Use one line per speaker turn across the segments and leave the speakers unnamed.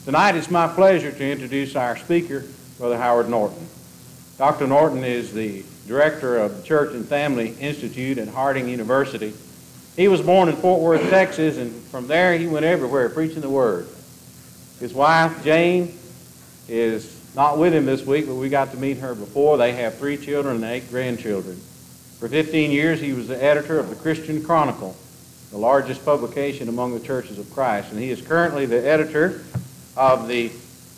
Tonight it's my pleasure to introduce our speaker, Brother Howard Norton. Dr. Norton is the director of the Church and Family Institute at Harding University. He was born in Fort Worth, Texas, and from there he went everywhere preaching the Word. His wife, Jane, is not with him this week, but we got to meet her before. They have 3 children and 8 grandchildren. For 15 years he was the editor of the Christian Chronicle, the largest publication among the churches of Christ, and he is currently the editor of the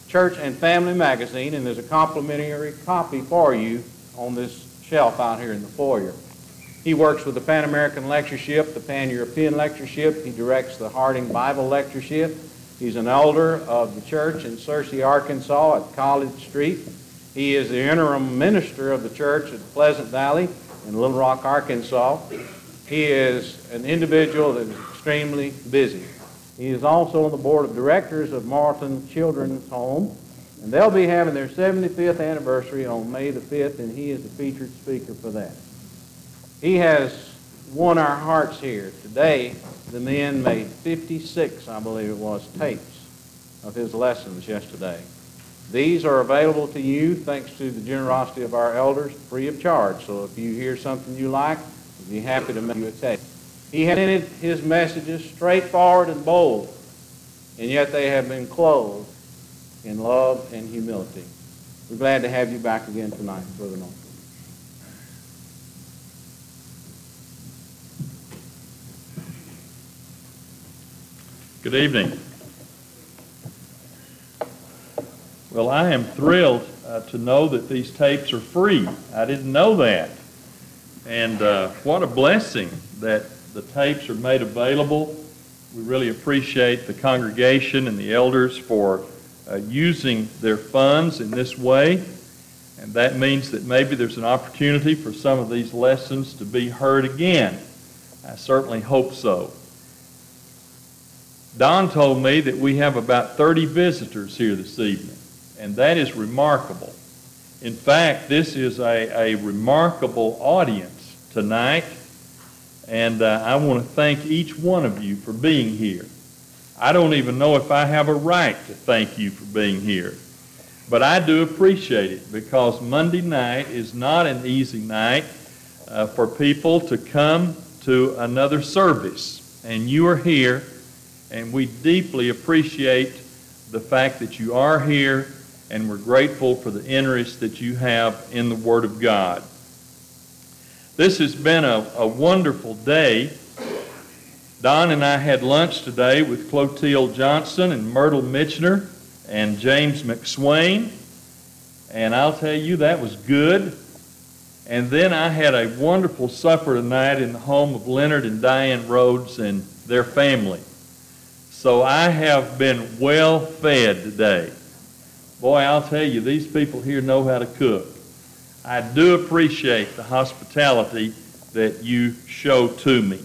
Church and Family magazine, and there's a complimentary copy for you on this shelf out here in the foyer. He works with the Pan American Lectureship, the Pan European Lectureship. He directs the Harding Bible Lectureship. He's an elder of the church in Searcy, Arkansas at College Street. He is the interim minister of the church at Pleasant Valley in Little Rock, Arkansas. He is an individual that is extremely busy. He is also on the board of directors of Norton Children's Home, and they'll be having their 75th anniversary on May the 5th, and he is the featured speaker for that. He has won our hearts here. Today, the men made 56, I believe it was, tapes of his lessons yesterday. These are available to you, thanks to the generosity of our elders, free of charge. So if you hear something you like, we'll be happy to make you a tape. He had ended his messages straightforward and bold, and yet they have been clothed in love and humility. We're glad to have you back again tonight, Brother Norton.
Good evening. Well, I am thrilled to know that these tapes are free. I didn't know that. And what a blessing that the tapes are made available. We really appreciate the congregation and the elders for using their funds in this way. And that means that maybe there's an opportunity for some of these lessons to be heard again. I certainly hope so. Don told me that we have about 30 visitors here this evening, and that is remarkable. In fact, this is a remarkable audience tonight, and I want to thank each one of you for being here. I don't even know if I have a right to thank you for being here, but I do appreciate it, because Monday night is not an easy night for people to come to another service, and you are here. And we deeply appreciate the fact that you are here, and we're grateful for the interest that you have in the Word of God. This has been a wonderful day. Don and I had lunch today with Clotilde Johnson and Myrtle Mitchner and James McSwain, and I'll tell you, that was good. And then I had a wonderful supper tonight in the home of Leonard and Diane Rhodes and their family. So I have been well fed today. Boy, I'll tell you, these people here know how to cook. I do appreciate the hospitality that you show to me.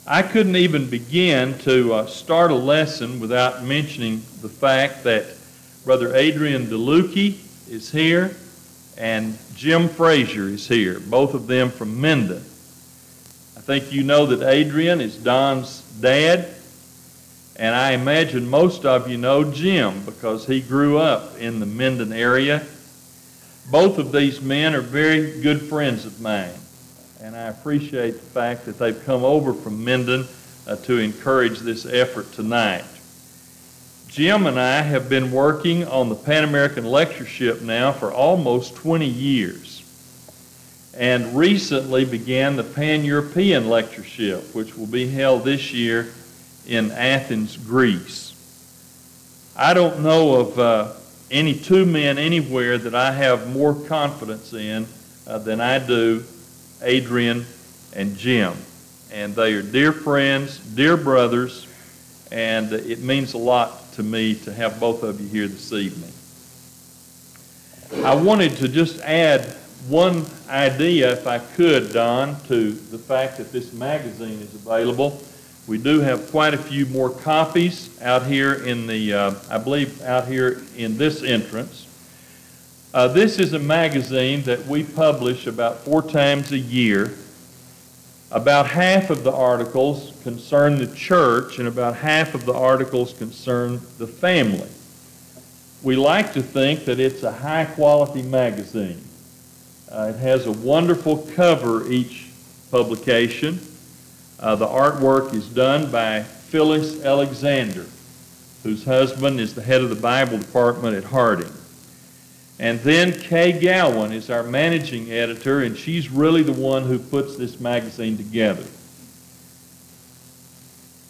I couldn't even begin to start a lesson without mentioning the fact that Brother Adrian DeLucchi is here and Jim Frazier is here, both of them from Minden. I think you know that Adrian is Don's dad. And I imagine most of you know Jim, because he grew up in the Minden area. Both of these men are very good friends of mine, and I appreciate the fact that they've come over from Minden to encourage this effort tonight. Jim and I have been working on the Pan American Lectureship now for almost 20 years, and recently began the Pan European Lectureship, which will be held this year in Athens, Greece. I don't know of any 2 men anywhere that I have more confidence in than I do Adrian and Jim. And they are dear friends, dear brothers, and it means a lot to me to have both of you here this evening. I wanted to just add one idea, if I could, Don, to the fact that this magazine is available. We do have quite a few more copies out here in the, I believe out here in this entrance. This is a magazine that we publish about 4 times a year, About half of the articles concern the church, and about half of the articles concern the family. We like to think that it's a high-quality magazine. It has a wonderful cover each publication. The artwork is done by Phyllis Alexander, whose husband is the head of the Bible department at Harding. And then Kay Gowan is our managing editor, and she's really the one who puts this magazine together.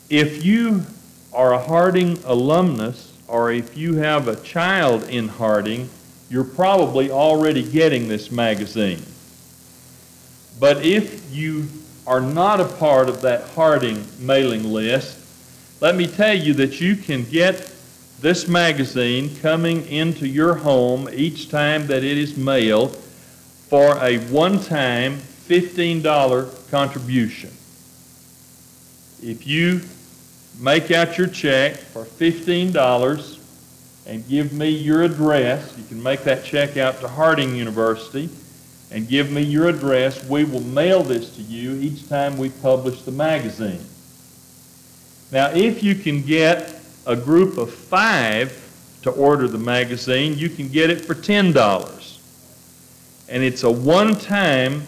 If you are a Harding alumnus, or if you have a child in Harding, you're probably already getting this magazine. But if you are not a part of that Harding mailing list, let me tell you that you can get this magazine coming into your home each time that it is mailed for a one-time $15 contribution. If you make out your check for $15 and give me your address, you can make that check out to Harding University and give me your address, we will mail this to you each time we publish the magazine. Now, if you can get a group of 5 to order the magazine, you can get it for $10. And it's a one-time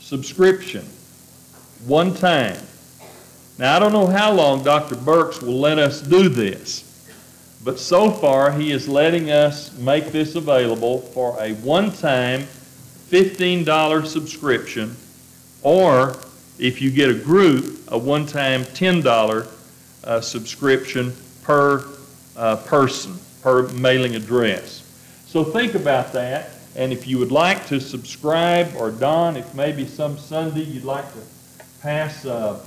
subscription. One time. Now, I don't know how long Dr. Burks will let us do this, but so far he is letting us make this available for a one-time $15 subscription, or if you get a group, a one-time $10 subscription per person, per mailing address. So think about that, and if you would like to subscribe, or Don, if maybe some Sunday you'd like to pass a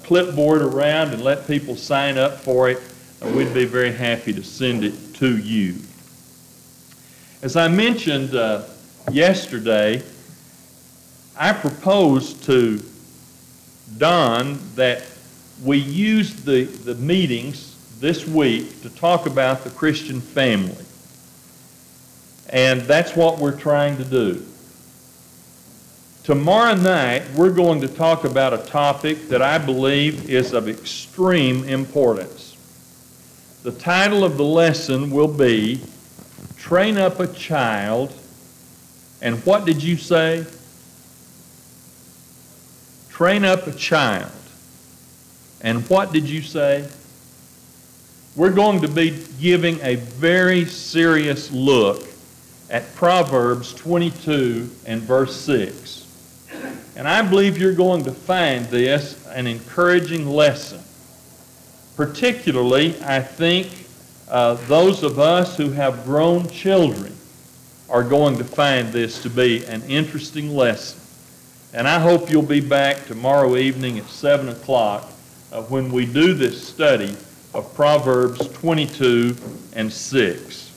clipboard around and let people sign up for it, we'd be very happy to send it to you. As I mentioned yesterday, I proposed to Don that we use the meetings this week to talk about the Christian family. And that's what we're trying to do. Tomorrow night, we're going to talk about a topic that I believe is of extreme importance. The title of the lesson will be, Train Up a Child, and what did you say? Train up a child. And what did you say? We're going to be giving a very serious look at Proverbs 22 and verse 6. And I believe you're going to find this an encouraging lesson. Particularly, I think those of us who have grown children are going to find this to be an interesting lesson. And I hope you'll be back tomorrow evening at 7 o'clock when we do this study of Proverbs 22 and 6.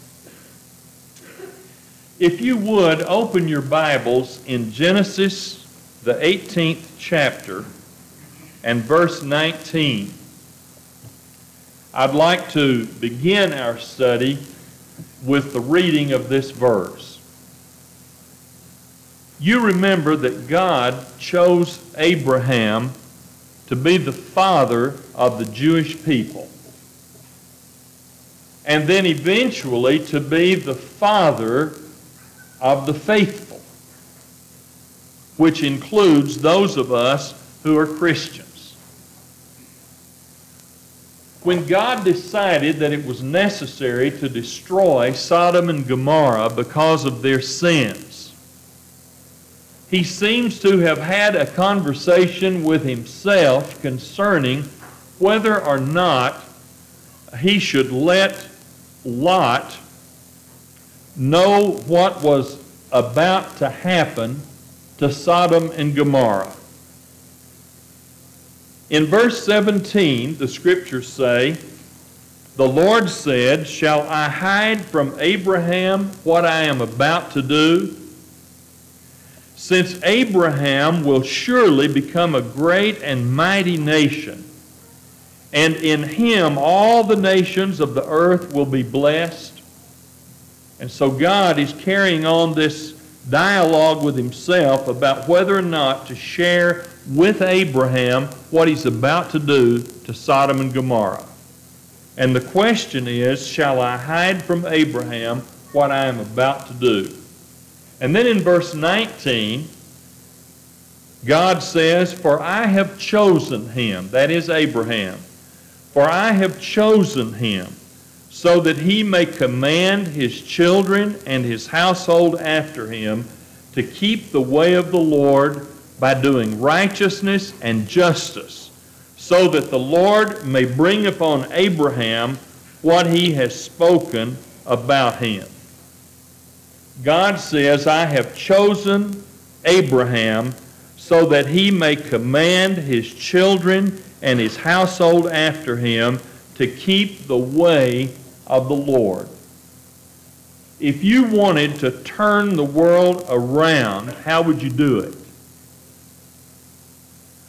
If you would, open your Bibles in Genesis, the 18th chapter, and verse 19. I'd like to begin our study with the reading of this verse. You remember that God chose Abraham to be the father of the Jewish people, and then eventually to be the father of the faithful, which includes those of us who are Christians. When God decided that it was necessary to destroy Sodom and Gomorrah because of their sins, He seems to have had a conversation with Himself concerning whether or not He should let Lot know what was about to happen to Sodom and Gomorrah. In verse 17, the Scriptures say, "The Lord said, Shall I hide from Abraham what I am about to do? Since Abraham will surely become a great and mighty nation, and in him all the nations of the earth will be blessed." And so God is carrying on this dialogue with himself about whether or not to share with Abraham what he's about to do to Sodom and Gomorrah. And the question is, shall I hide from Abraham what I am about to do? And then in verse 19, God says, for I have chosen him, that is Abraham, for I have chosen him, so that he may command his children and his household after him to keep the way of the Lord by doing righteousness and justice, so that the Lord may bring upon Abraham what he has spoken about him. God says, I have chosen Abraham so that he may command his children and his household after him to keep the way of the Lord. If you wanted to turn the world around, how would you do it?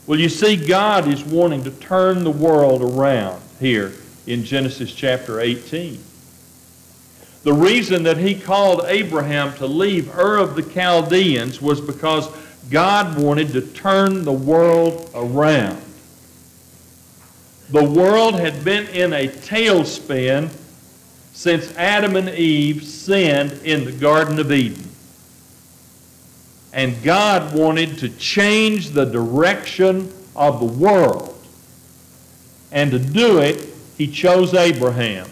Well, you see, God is wanting to turn the world around here in Genesis chapter 18. The reason that he called Abraham to leave Ur of the Chaldeans was because God wanted to turn the world around. The world had been in a tailspin since Adam and Eve sinned in the Garden of Eden. And God wanted to change the direction of the world. And to do it, he chose Abraham.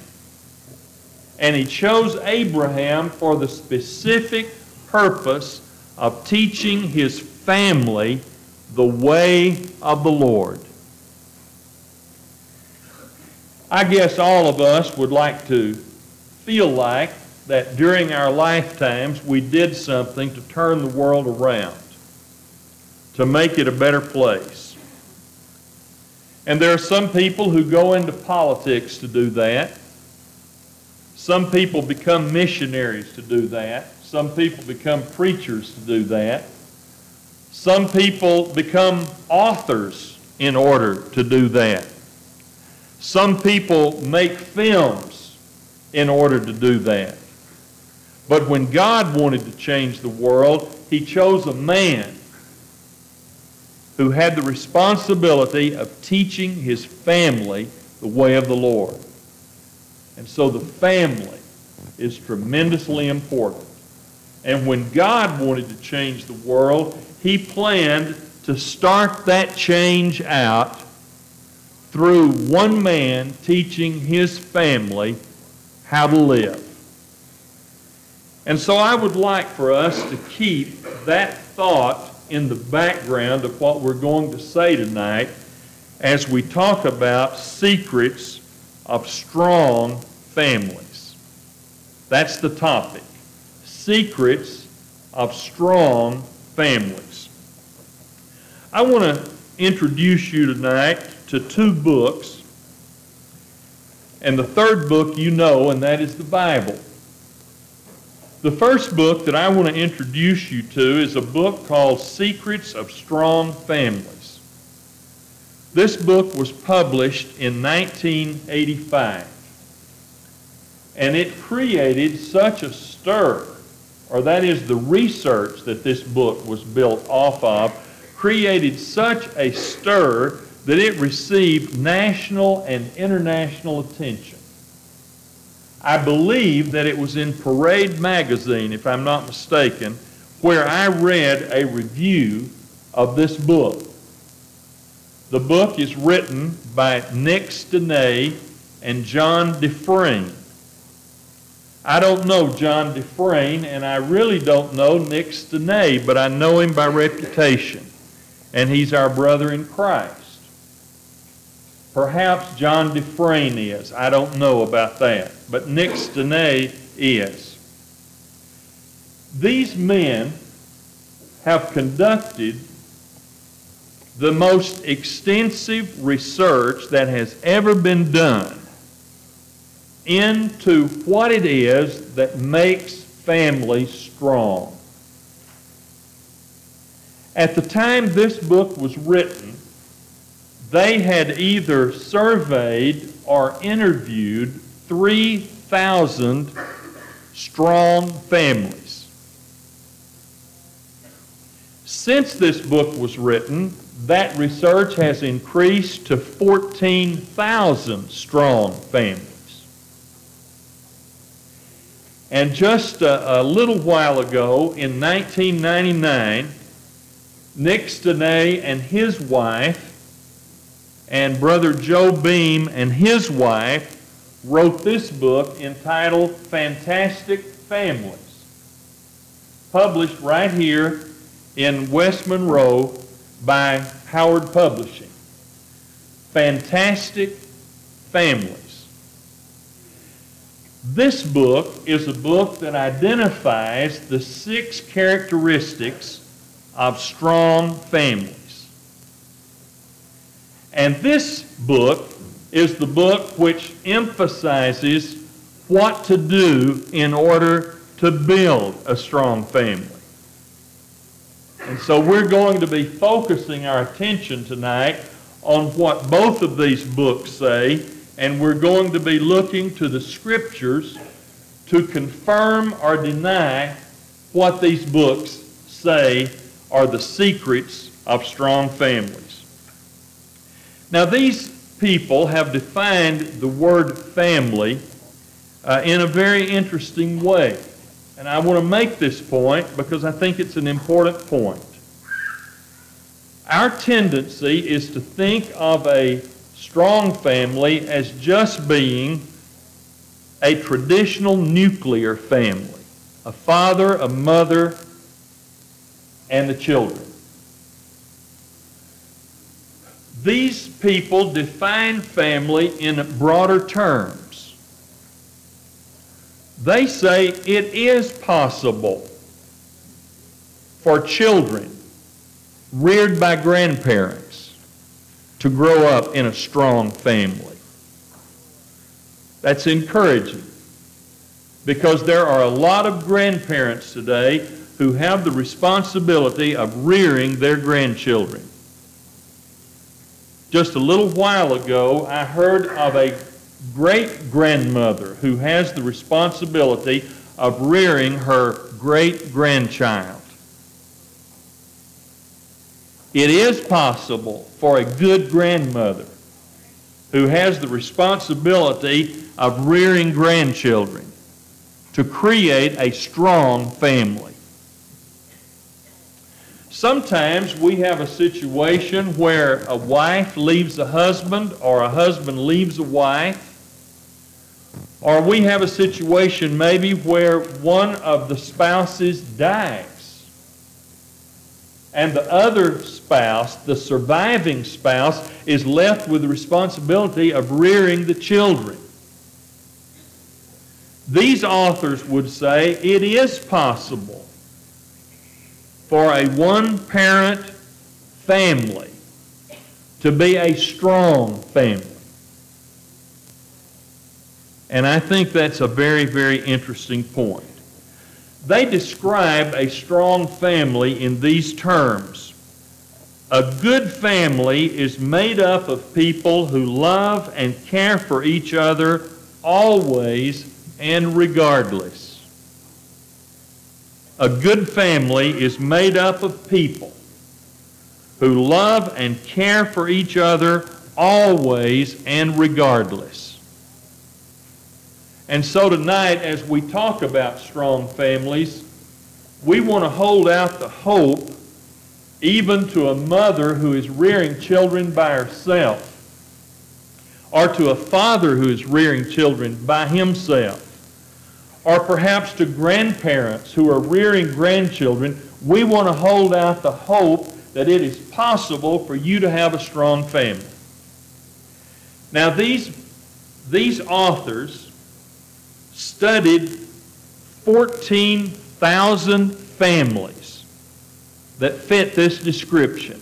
And he chose Abraham for the specific purpose of teaching his family the way of the Lord. I guess all of us would like to feel like that during our lifetimes we did something to turn the world around, to make it a better place. And there are some people who go into politics to do that. Some people become missionaries to do that. Some people become preachers to do that. Some people become authors in order to do that. Some people make films in order to do that. But when God wanted to change the world, he chose a man who had the responsibility of teaching his family the way of the Lord. And so the family is tremendously important. And when God wanted to change the world, he planned to start that change out through one man teaching his family how to live. And so I would like for us to keep that thought in the background of what we're going to say tonight as we talk about secrets of strong families. That's the topic. Secrets of strong families. I want to introduce you tonight to two books. And the third book you know, and that is the Bible. The first book that I want to introduce you to is a book called Secrets of Strong Families. This book was published in 1985. And it created such a stir, or that is the research that this book was built off of, created such a stir that it received national and international attention. I believe that it was in Parade magazine, if I'm not mistaken, where I read a review of this book. The book is written by Nick Stenay and John Dufresne. I don't know John Dufresne, and I really don't know Nick Stenay, but I know him by reputation, and he's our brother in Christ. Perhaps John Dufresne is. I don't know about that. But Nick Stenay is. These men have conducted the most extensive research that has ever been done into what it is that makes families strong. At the time this book was written, they had either surveyed or interviewed 3,000 strong families. Since this book was written, that research has increased to 14,000 strong families. And just a little while ago, in 1999, Nick Stenay and his wife and Brother Joe Beam and his wife wrote this book entitled Fantastic Families, published right here in West Monroe by Howard Publishing. Fantastic Families. This book is a book that identifies the 6 characteristics of strong families. And this book is the book which emphasizes what to do in order to build a strong family. And so we're going to be focusing our attention tonight on what both of these books say, and we're going to be looking to the Scriptures to confirm or deny what these books say are the secrets of strong families. Now, these people have defined the word family in a very interesting way. And I want to make this point because I think it's an important point. Our tendency is to think of a strong family as just being a traditional nuclear family, a father, a mother, and the children. These people define family in broader terms. They say it is possible for children reared by grandparents to grow up in a strong family. That's encouraging because there are a lot of grandparents today who have the responsibility of rearing their grandchildren. Just a little while ago, I heard of a great-grandmother who has the responsibility of rearing her great-grandchild. It is possible for a good grandmother who has the responsibility of rearing grandchildren to create a strong family. Sometimes we have a situation where a wife leaves a husband or a husband leaves a wife, or we have a situation maybe where one of the spouses dies and the other spouse, the surviving spouse, is left with the responsibility of rearing the children. These authors would say it is possible for a one-parent family to be a strong family. And I think that's a very, very interesting point. They describe a strong family in these terms. A good family is made up of people who love and care for each other always and regardless. A good family is made up of people who love and care for each other always and regardless. And so tonight, as we talk about strong families, we want to hold out the hope even to a mother who is rearing children by herself, or to a father who is rearing children by himself, or perhaps to grandparents who are rearing grandchildren. We want to hold out the hope that it is possible for you to have a strong family. Now, these authors studied 14,000 families that fit this description.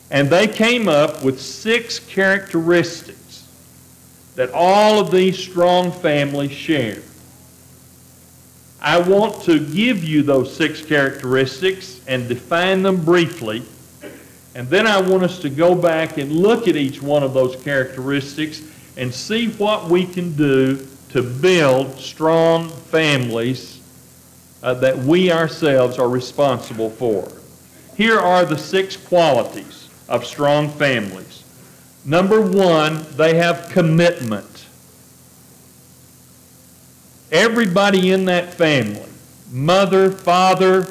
And they came up with 6 characteristics that all of these strong families share. I want to give you those 6 characteristics and define them briefly. And then I want us to go back and look at each one of those characteristics and see what we can do to build strong families that we ourselves are responsible for. Here are the 6 qualities of strong families. Number 1, they have commitment. Everybody in that family, mother, father,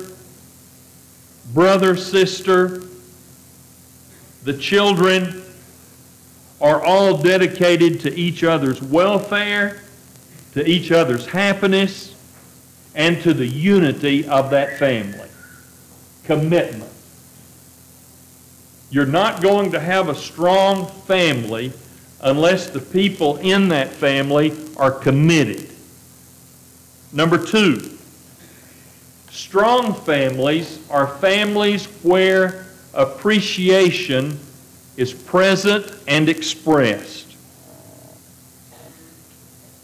brother, sister, the children, are all dedicated to each other's welfare, to each other's happiness, and to the unity of that family. Commitment. You're not going to have a strong family unless the people in that family are committed. Number 2, strong families are families where appreciation is present and expressed.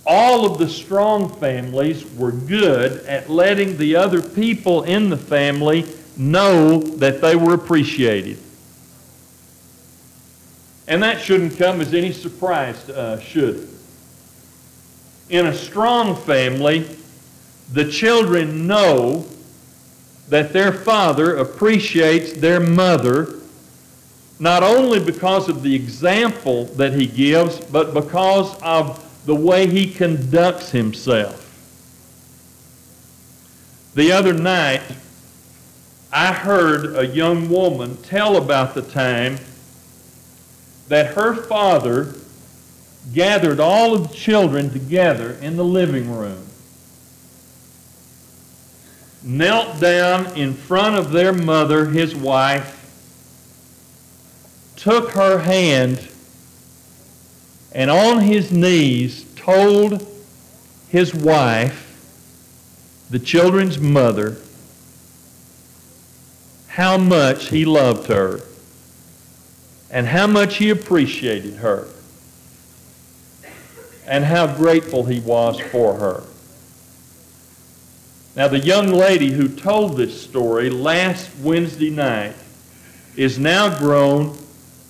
All of the strong families were good at letting the other people in the family know that they were appreciated. And that shouldn't come as any surprise to us, should it? In a strong family, the children know that their father appreciates their mother, not only because of the example that he gives, but because of the way he conducts himself. The other night, I heard a young woman tell about the time that her father gathered all of the children together in the living room, knelt down in front of their mother, his wife, took her hand, and on his knees told his wife, the children's mother, how much he loved her and how much he appreciated her and how grateful he was for her. Now, the young lady who told this story last Wednesday night is now grown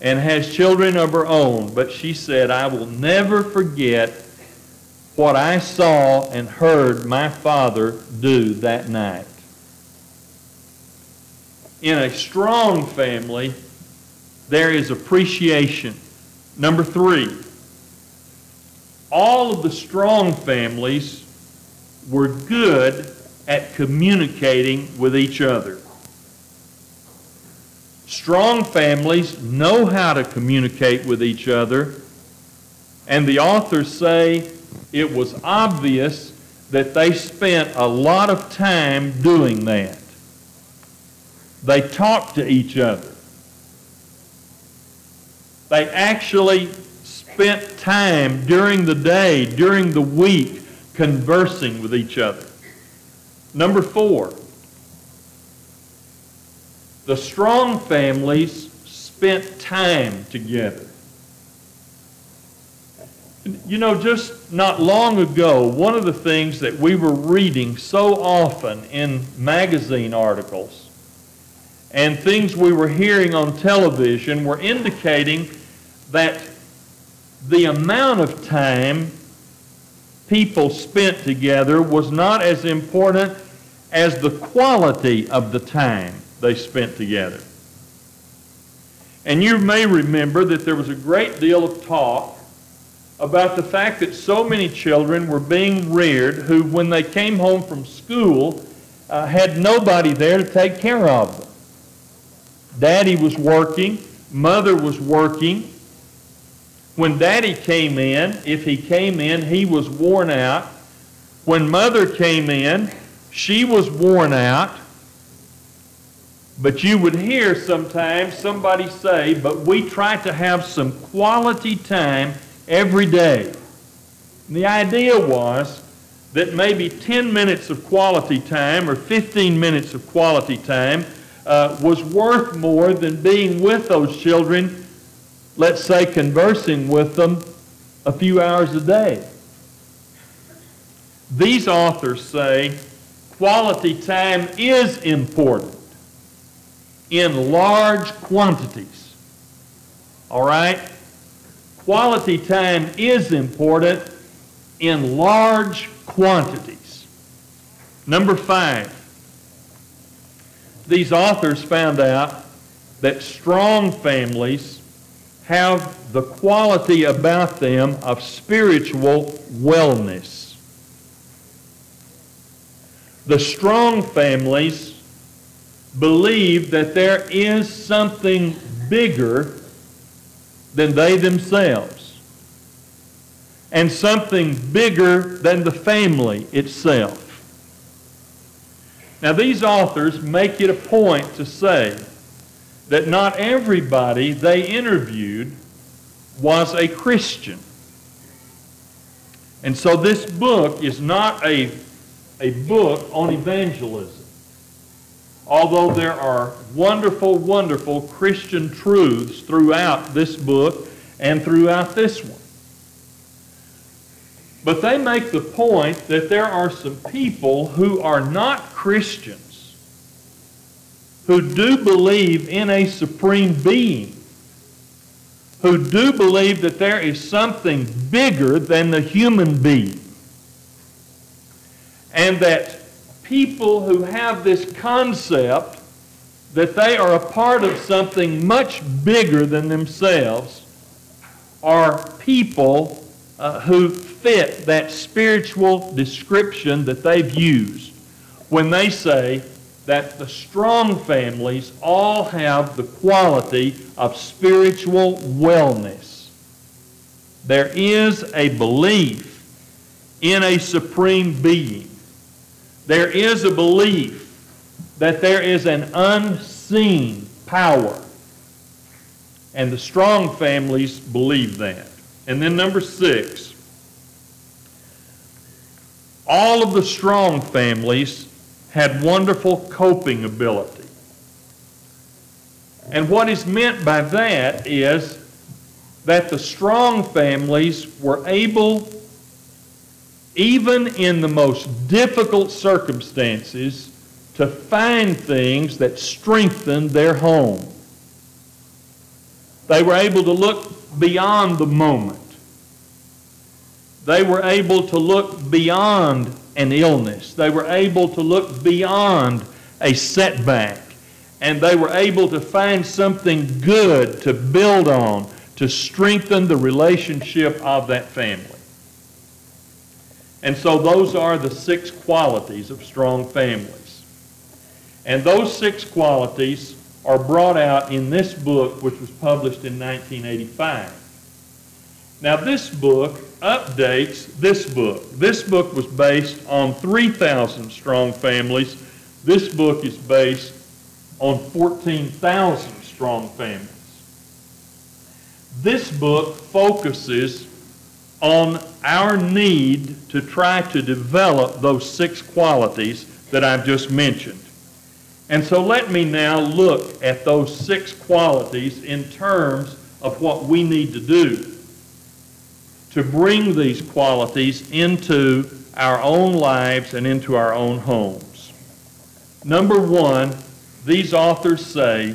and has children of her own, but she said, I will never forget what I saw and heard my father do that night. In a strong family, there is appreciation. Number 3, all of the strong families were good at communicating with each other. Strong families know how to communicate with each other, and the authors say it was obvious that they spent a lot of time doing that. They talked to each other. They actually spent time during the day, during the week, conversing with each other. Number 4, the strong families spent time together. You know, just not long ago, one of the things that we were reading so often in magazine articles and things we were hearing on television were indicating that the amount of time people spent together was not as important as the quality of the time they spent together. And you may remember that there was a great deal of talk about the fact that so many children were being reared who, when they came home from school, had nobody there to take care of them. Daddy was working, mother was working. When Daddy came in, if he came in, he was worn out. When Mother came in, she was worn out. But you would hear sometimes somebody say, but we try to have some quality time every day. And the idea was that maybe 10 minutes of quality time or 15 minutes of quality time was worth more than being with those children, let's say conversing with them a few hours a day. These authors say quality time is important in large quantities. All right? Quality time is important in large quantities. Number 5, these authors found out that strong families have the quality about them of spiritual wellness. The strong families believe that there is something bigger than they themselves, and something bigger than the family itself. Now, these authors make it a point to say that not everybody they interviewed was a Christian. And so this book is not a book on evangelism. Although there are wonderful, wonderful Christian truths throughout this book and throughout this one. But they make the point that there are some people who are not Christians who do believe in a supreme being, who do believe that there is something bigger than the human being, and that people who have this concept that they are a part of something much bigger than themselves are people who fit that spiritual description that they've used when they say that the strong families all have the quality of spiritual wellness. There is a belief in a supreme being. There is a belief that there is an unseen power. And the strong families believe that. And then number 6, all of the strong families had wonderful coping ability. And what is meant by that is that the strong families were able, even in the most difficult circumstances, to find things that strengthened their home. They were able to look beyond the moment. They were able to look beyond an illness. They were able to look beyond a setback. And they were able to find something good to build on, to strengthen the relationship of that family. And so those are the 6 qualities of strong families. And those 6 qualities are brought out in this book, which was published in 1985. Now, this book updates this book. This book was based on 3,000 strong families. This book is based on 14,000 strong families. This book focuses on our need to try to develop those 6 qualities that I've just mentioned. And so let me now look at those 6 qualities in terms of what we need to do to bring these qualities into our own lives and into our own homes. Number 1, these authors say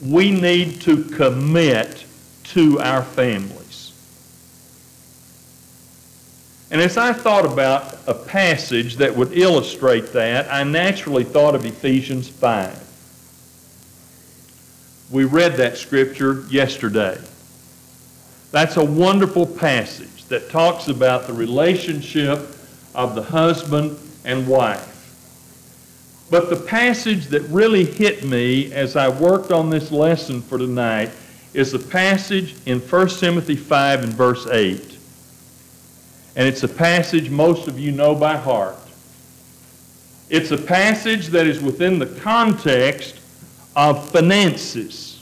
we need to commit to our families. And as I thought about a passage that would illustrate that, I naturally thought of Ephesians 5. We read that scripture yesterday. That's a wonderful passage that talks about the relationship of the husband and wife. But the passage that really hit me as I worked on this lesson for tonight is the passage in 1 Timothy 5 and verse 8. And it's a passage most of you know by heart. It's a passage that is within the context of finances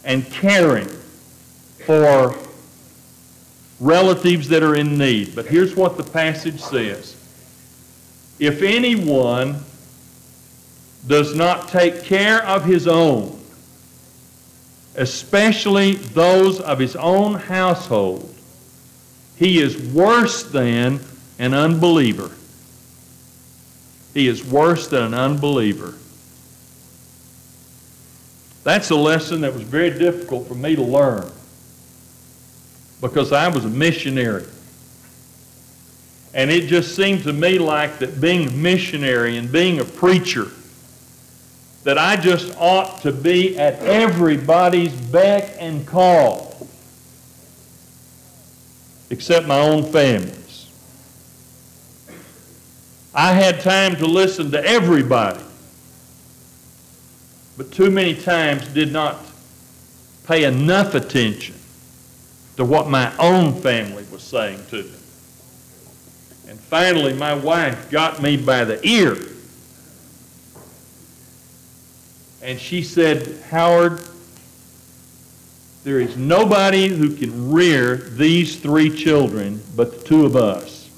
and caring for relatives that are in need. But here's what the passage says. If anyone does not take care of his own, especially those of his own household, he is worse than an unbeliever. He is worse than an unbeliever. That's a lesson that was very difficult for me to learn because I was a missionary. And it just seemed to me like that being a missionary and being a preacher that I just ought to be at everybody's beck and call, except my own family's. I had time to listen to everybody, but too many times did not pay enough attention to what my own family was saying to me. And finally, my wife got me by the ear. And she said, "Howard, there is nobody who can rear these 3 children but the 2 of us.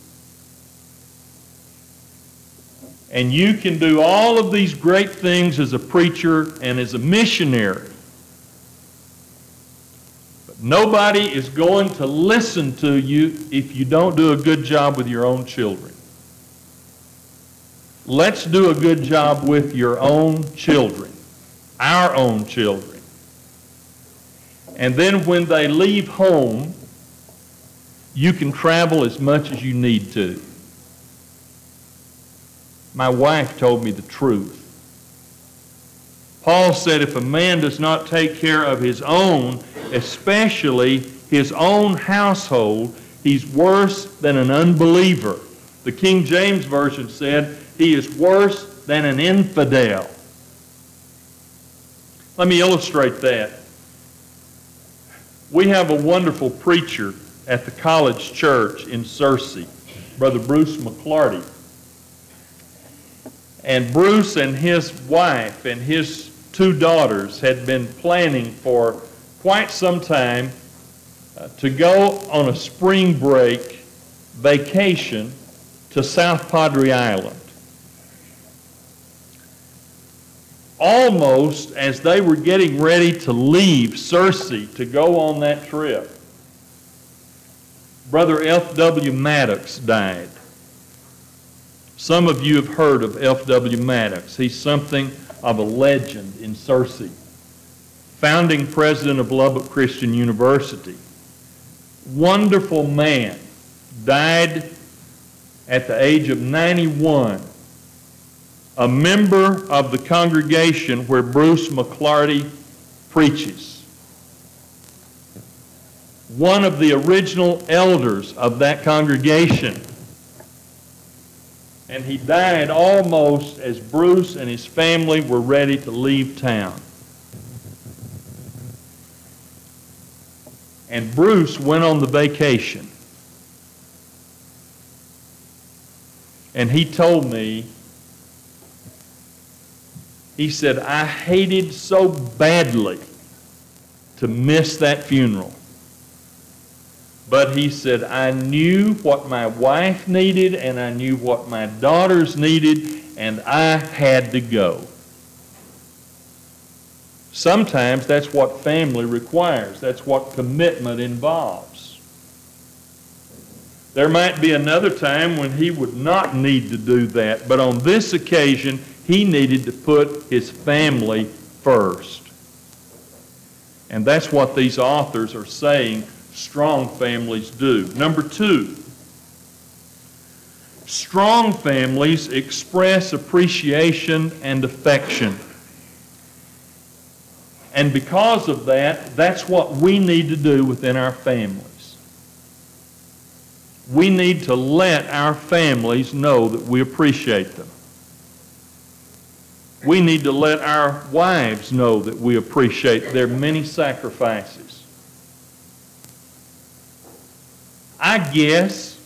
And you can do all of these great things as a preacher and as a missionary. But nobody is going to listen to you if you don't do a good job with your own children. Let's do a good job with your own children, our own children. And then when they leave home, you can travel as much as you need to." My wife told me the truth. Paul said if a man does not take care of his own, especially his own household, he's worse than an unbeliever. The King James Version said he is worse than an infidel. Let me illustrate that. We have a wonderful preacher at the college church in Searcy, Brother Bruce McClarty. And Bruce and his wife and his 2 daughters had been planning for quite some time to go on a spring break vacation to South Padre Island. Almost as they were getting ready to leave Searcy to go on that trip, Brother F.W. Maddox died. Some of you have heard of F.W. Maddox. He's something of a legend in Searcy. Founding president of Lubbock Christian University. Wonderful man. Died at the age of 91. A member of the congregation where Bruce McClarty preaches. One of the original elders of that congregation. And he died almost as Bruce and his family were ready to leave town. And Bruce went on the vacation. And he told me, he said, "I hated so badly to miss that funeral. But," he said, "I knew what my wife needed and I knew what my daughters needed, and I had to go." Sometimes that's what family requires. That's what commitment involves. There might be another time when he would not need to do that, but on this occasion, he needed to put his family first. And that's what these authors are saying strong families do. Number 2, strong families express appreciation and affection. And because of that, that's what we need to do within our families. We need to let our families know that we appreciate them. We need to let our wives know that we appreciate their many sacrifices. I guess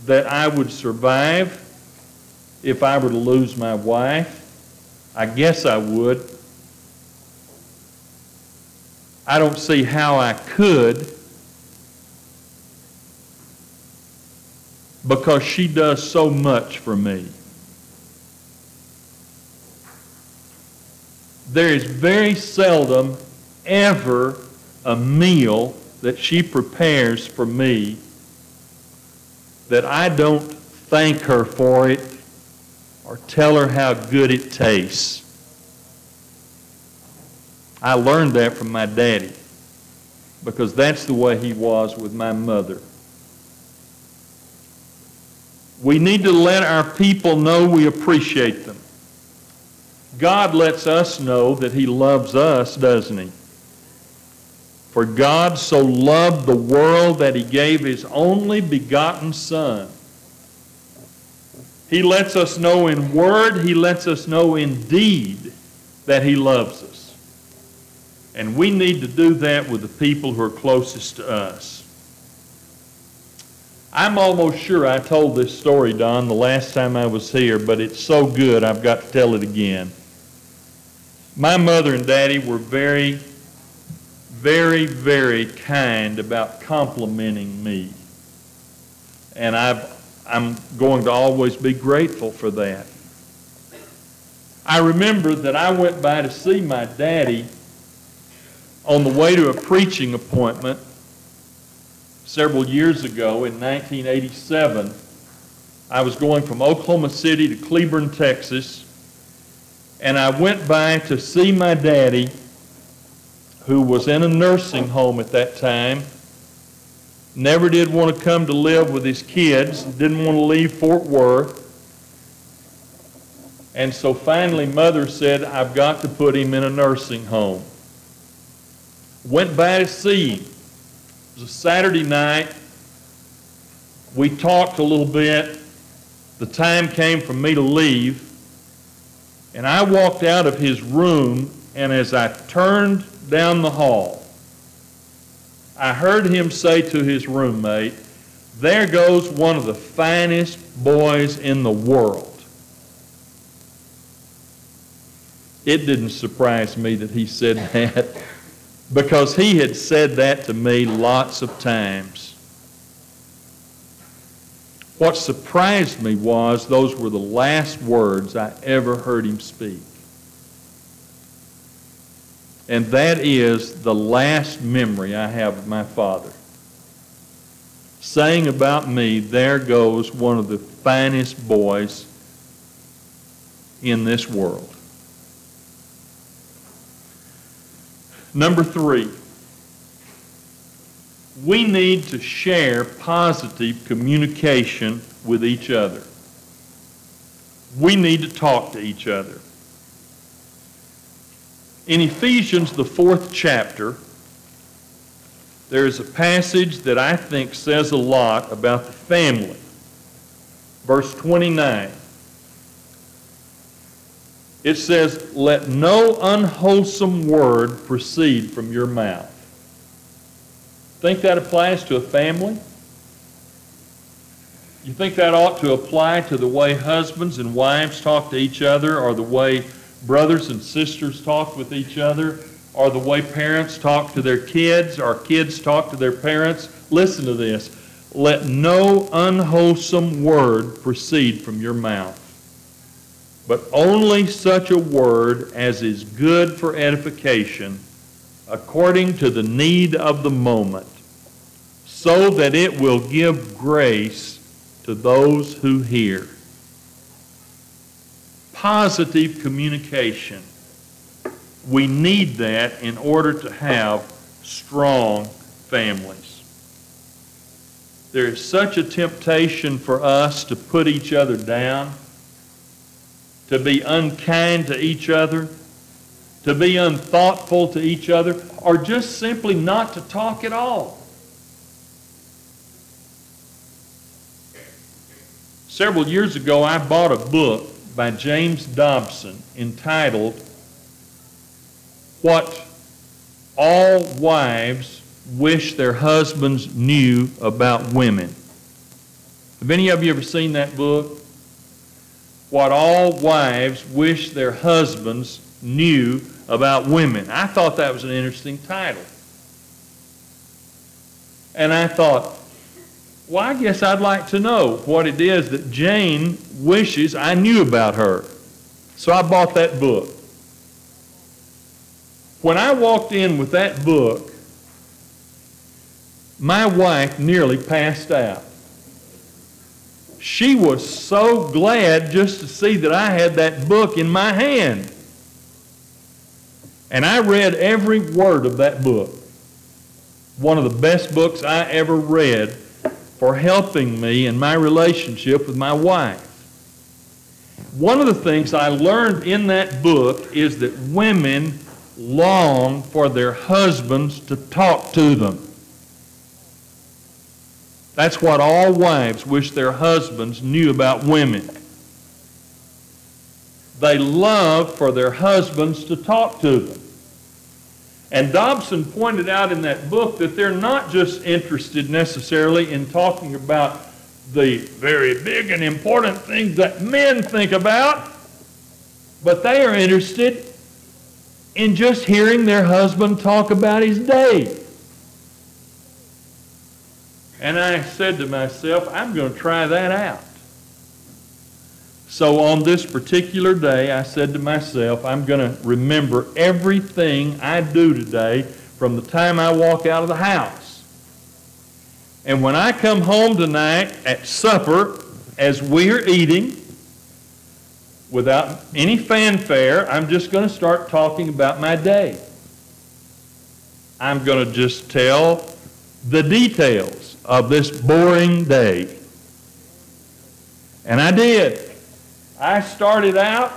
that I would survive if I were to lose my wife. I guess I would. I don't see how I could, because she does so much for me. There is very seldom ever a meal that she prepares for me that I don't thank her for it or tell her how good it tastes. I learned that from my daddy, because that's the way he was with my mother. We need to let our people know we appreciate them. God lets us know that He loves us, doesn't He? For God so loved the world that He gave His only begotten Son. He lets us know in word, He lets us know in deed that He loves us. And we need to do that with the people who are closest to us. I'm almost sure I told this story, Don, the last time I was here, but it's so good I've got to tell it again. My mother and daddy were very, very, very kind about complimenting me. And I'm going to always be grateful for that. I remember that I went by to see my daddy on the way to a preaching appointment several years ago in 1987. I was going from Oklahoma City to Cleburne, Texas, and I went by to see my daddy, who was in a nursing home at that time, never did want to come to live with his kids, didn't want to leave Fort Worth. And so finally Mother said, I've got to put him in a nursing home. Went by to see him. It was a Saturday night. We talked a little bit. The time came for me to leave. And I walked out of his room, and as I turned down the hall, I heard him say to his roommate, there goes one of the finest boys in the world. It didn't surprise me that he said that, because he had said that to me lots of times. What surprised me was those were the last words I ever heard him speak. And that is the last memory I have of my father, saying about me, there goes one of the finest boys in this world. Number 3, we need to share positive communication with each other. We need to talk to each other. In Ephesians, the 4th chapter, there is a passage that I think says a lot about the family. Verse 29. It says, let no unwholesome word proceed from your mouth. Think that applies to a family? You think that ought to apply to the way husbands and wives talk to each other, or the way brothers and sisters talk with each other, or the way parents talk to their kids, or kids talk to their parents? Listen to this. Let no unwholesome word proceed from your mouth, but only such a word as is good for edification, according to the need of the moment, so that it will give grace to those who hear. Positive communication. We need that in order to have strong families. There is such a temptation for us to put each other down, to be unkind to each other, to be unthoughtful to each other, or just simply not to talk at all. Several years ago, I bought a book by James Dobson entitled, What All Wives Wish Their Husbands Knew About Women. Have any of you ever seen that book? What All Wives Wish Their Husbands Knew About Women. I thought that was an interesting title. And I thought, well, I guess I'd like to know what it is that Jane wishes I knew about her. So I bought that book. When I walked in with that book, my wife nearly passed out. She was so glad just to see that I had that book in my hand. And I read every word of that book. One of the best books I ever read for helping me in my relationship with my wife. One of the things I learned in that book is that women long for their husbands to talk to them. That's what all wives wish their husbands knew about women. They love for their husbands to talk to them. And Dobson pointed out in that book that they're not just interested necessarily in talking about the very big and important things that men think about, but they are interested in just hearing their husband talk about his day. And I said to myself, I'm going to try that out. So on this particular day, I said to myself, I'm going to remember everything I do today from the time I walk out of the house. And when I come home tonight at supper, as we're eating, without any fanfare, I'm just going to start talking about my day. I'm going to just tell the details of this boring day. And I did. I started out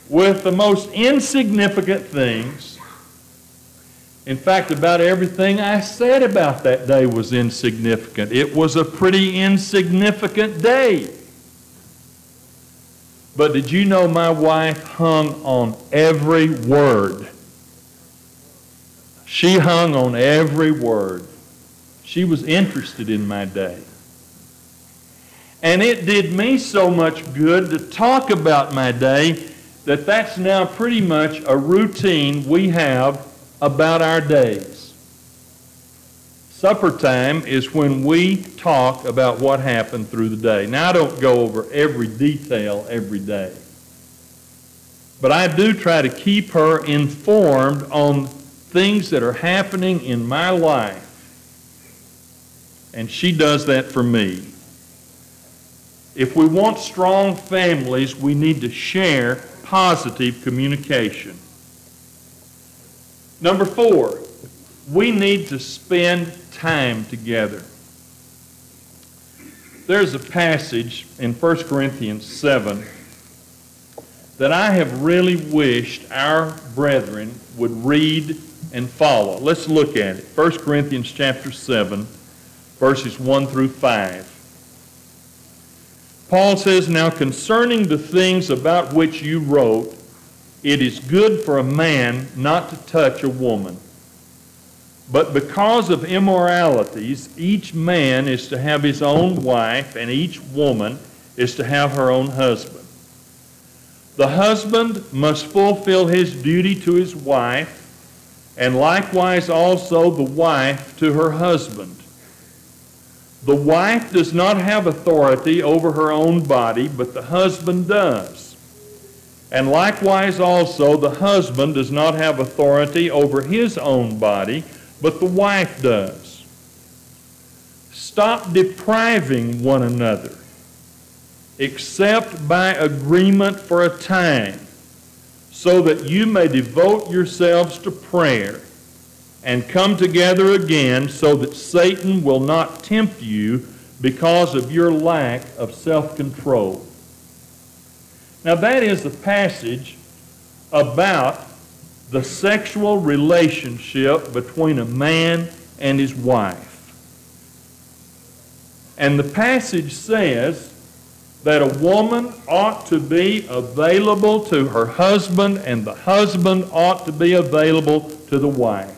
with the most insignificant things. In fact, about everything I said about that day was insignificant. It was a pretty insignificant day. But did you know my wife hung on every word? She hung on every word. She was interested in my day. And it did me so much good to talk about my day that that's now pretty much a routine we have about our days. Supper time is when we talk about what happened through the day. Now, I don't go over every detail every day, but I do try to keep her informed on things that are happening in my life. And she does that for me. If we want strong families, we need to share positive communication. Number 4, we need to spend time together. There's a passage in 1 Corinthians 7 that I have really wished our brethren would read and follow. Let's look at it. 1 Corinthians chapter 7, verses 1 through 5. Paul says, "Now concerning the things about which you wrote, it is good for a man not to touch a woman. But because of immoralities, each man is to have his own wife, and each woman is to have her own husband. The husband must fulfill his duty to his wife, and likewise also the wife to her husband. The wife does not have authority over her own body, but the husband does. And likewise also the husband does not have authority over his own body, but the wife does. Stop depriving one another, except by agreement for a time, so that you may devote yourselves to prayer, and come together again, so that Satan will not tempt you because of your lack of self-control." Now that is a passage about the sexual relationship between a man and his wife. And the passage says that a woman ought to be available to her husband, and the husband ought to be available to the wife.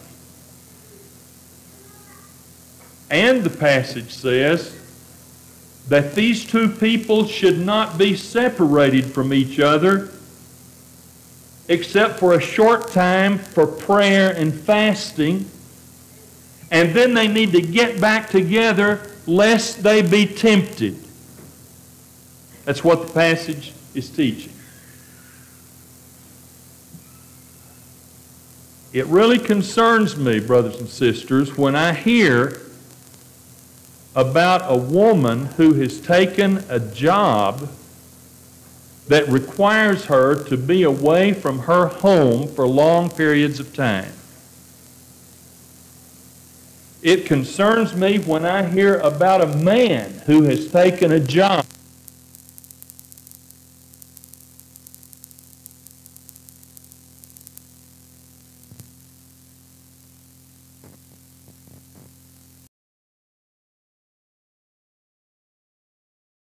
And the passage says that these two people should not be separated from each other except for a short time for prayer and fasting, and then they need to get back together lest they be tempted. That's what the passage is teaching. It really concerns me, brothers and sisters, when I hear about a woman who has taken a job that requires her to be away from her home for long periods of time. It concerns me when I hear about a man who has taken a job